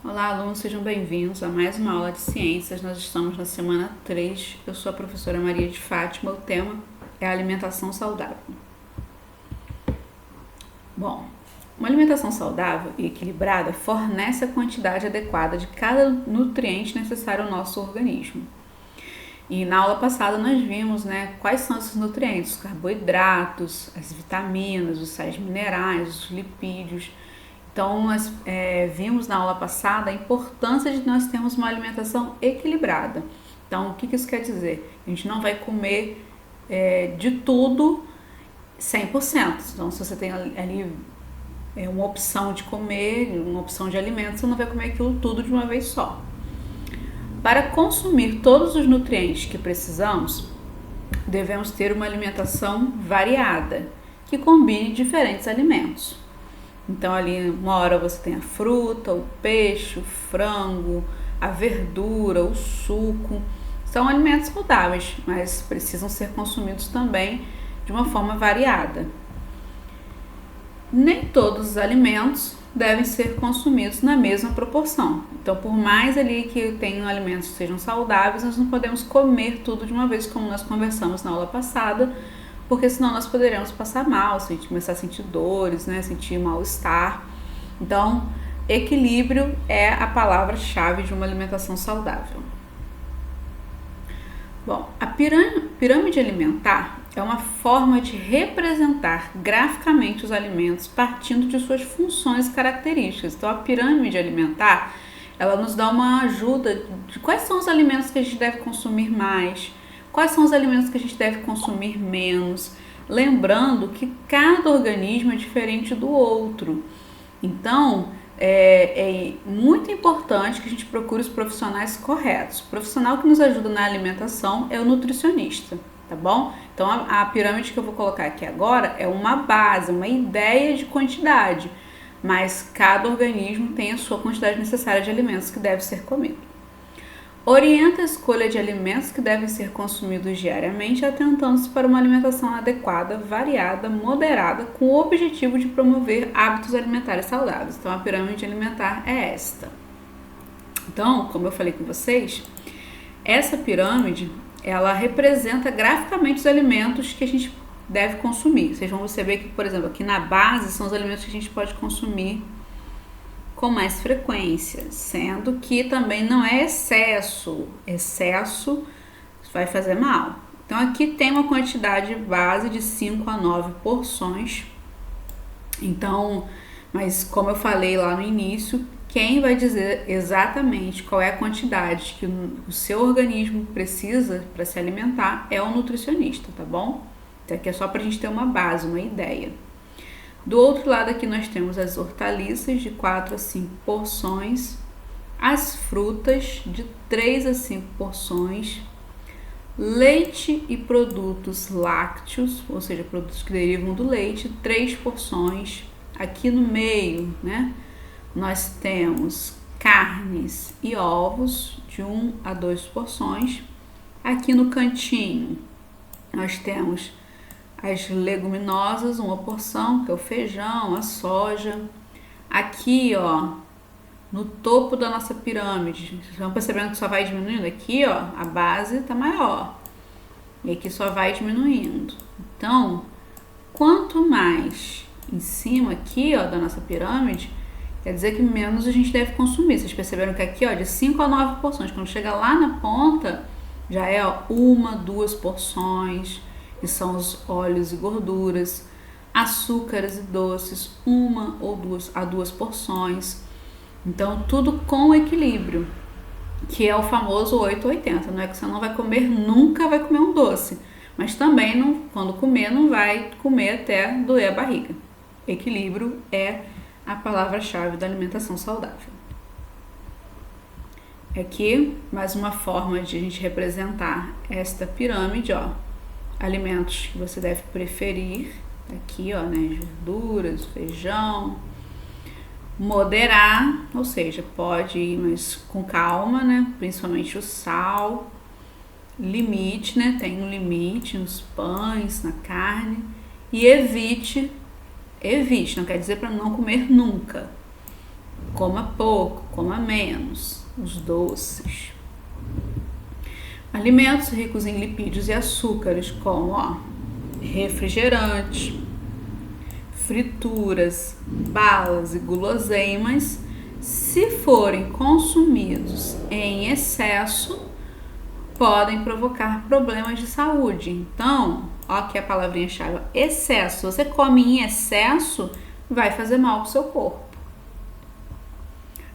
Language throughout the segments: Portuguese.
Olá, alunos, sejam bem-vindos a mais uma aula de ciências. Nós estamos na semana 3. Eu sou a professora Maria de Fátima. O tema é a alimentação saudável. Bom, uma alimentação saudável e equilibrada fornece a quantidade adequada de cada nutriente necessário ao nosso organismo. E na aula passada nós vimos, quais são esses nutrientes: os carboidratos, as vitaminas, os sais minerais, os lipídios. Então, nós vimos na aula passada a importância de nós termos uma alimentação equilibrada. Então, o que isso quer dizer? A gente não vai comer de tudo 100%. Então, se você tem ali uma opção de comer, uma opção de alimento, você não vai comer aquilo tudo de uma vez só. Para consumir todos os nutrientes que precisamos, devemos ter uma alimentação variada, que combine diferentes alimentos. Então ali uma hora você tem a fruta, o peixe, o frango, a verdura, o suco. São alimentos saudáveis, mas precisam ser consumidos também de uma forma variada. Nem todos os alimentos devem ser consumidos na mesma proporção. Então, por mais ali que tenham alimentos que sejam saudáveis, nós não podemos comer tudo de uma vez, como nós conversamos na aula passada, porque senão nós poderemos passar mal, se a gente começar a sentir dores, sentir mal-estar. Então, equilíbrio é a palavra-chave de uma alimentação saudável. Bom, a pirâmide alimentar é uma forma de representar graficamente os alimentos partindo de suas funções e características. Então, a pirâmide alimentar, ela nos dá uma ajuda de quais são os alimentos que a gente deve consumir mais, quais são os alimentos que a gente deve consumir menos, lembrando que cada organismo é diferente do outro. Então, é muito importante que a gente procure os profissionais corretos. O profissional que nos ajuda na alimentação é o nutricionista, tá bom? Então, a pirâmide que eu vou colocar aqui agora é uma base, uma ideia de quantidade, mas cada organismo tem a sua quantidade necessária de alimentos que deve ser comido. Orienta a escolha de alimentos que devem ser consumidos diariamente, atentando-se para uma alimentação adequada, variada, moderada, com o objetivo de promover hábitos alimentares saudáveis. Então, a pirâmide alimentar é esta. Então, como eu falei com vocês, essa pirâmide, ela representa graficamente os alimentos que a gente deve consumir. Vocês vão perceber que, por exemplo, aqui na base são os alimentos que a gente pode consumir com mais frequência, sendo que também não é excesso. Excesso vai fazer mal. Então aqui tem uma quantidade base de 5 a 9 porções. Então, mas como eu falei lá no início, quem vai dizer exatamente qual é a quantidade que o seu organismo precisa para se alimentar é o nutricionista, tá bom? Então aqui é só para a gente ter uma base, uma ideia. Do outro lado aqui nós temos as hortaliças de 4 a 5 porções, as frutas de 3 a 5 porções, leite e produtos lácteos, ou seja, produtos que derivam do leite, 3 porções. Aqui no meio, nós temos carnes e ovos de 1 a 2 porções. Aqui no cantinho nós temos as leguminosas, uma porção, que é o feijão, a soja. Aqui, no topo da nossa pirâmide, vocês vão percebendo que só vai diminuindo. Aqui, a base tá maior. E aqui só vai diminuindo. Então, quanto mais em cima aqui, da nossa pirâmide, quer dizer que menos a gente deve consumir. Vocês perceberam que aqui, de 5 a 9 porções. Quando chega lá na ponta, já é 1, 2 porções, que são os óleos e gorduras, açúcares e doces, 1 ou 2 porções. Então, tudo com equilíbrio, que é o famoso 8-80. Não é que você não vai comer, nunca vai comer um doce, mas também, não, quando comer, não vai comer até doer a barriga. Equilíbrio é a palavra-chave da alimentação saudável. Aqui, mais uma forma de a gente representar esta pirâmide, alimentos que você deve preferir, aqui, verduras, feijão. Moderar, ou seja, pode ir, mas com calma, principalmente o sal. Limite, tem um limite nos pães, na carne. E evite, não quer dizer para não comer nunca. Coma pouco, coma menos. Os doces. Alimentos ricos em lipídios e açúcares, como refrigerantes, frituras, balas e guloseimas, se forem consumidos em excesso, podem provocar problemas de saúde. Então, aqui a palavrinha-chave, excesso. Se você come em excesso, vai fazer mal para o seu corpo.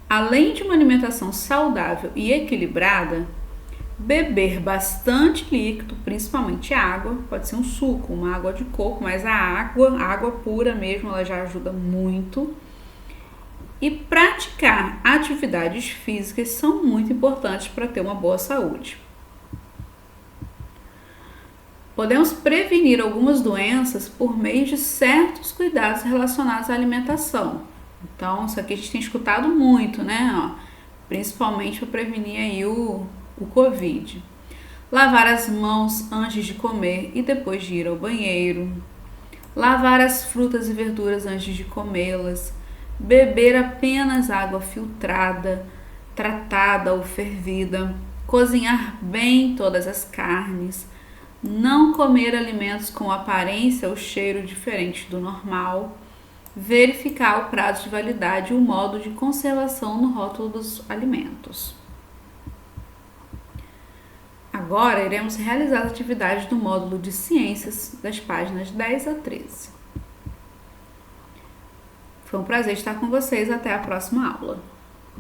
Além de uma alimentação saudável e equilibrada, beber bastante líquido, principalmente água, pode ser um suco, uma água de coco, mas a água pura mesmo, ela já ajuda muito. E praticar atividades físicas são muito importantes para ter uma boa saúde. Podemos prevenir algumas doenças por meio de certos cuidados relacionados à alimentação. Então, isso aqui a gente tem escutado muito, né? Principalmente para prevenir aí o Covid. Lavar as mãos antes de comer e depois de ir ao banheiro. Lavar as frutas e verduras antes de comê-las. Beber apenas água filtrada, tratada ou fervida. Cozinhar bem todas as carnes. Não comer alimentos com aparência ou cheiro diferente do normal. Verificar o prazo de validade e o modo de conservação no rótulo dos alimentos. Agora iremos realizar as atividades do módulo de ciências das páginas 10 a 13. Foi um prazer estar com vocês. Até a próxima aula.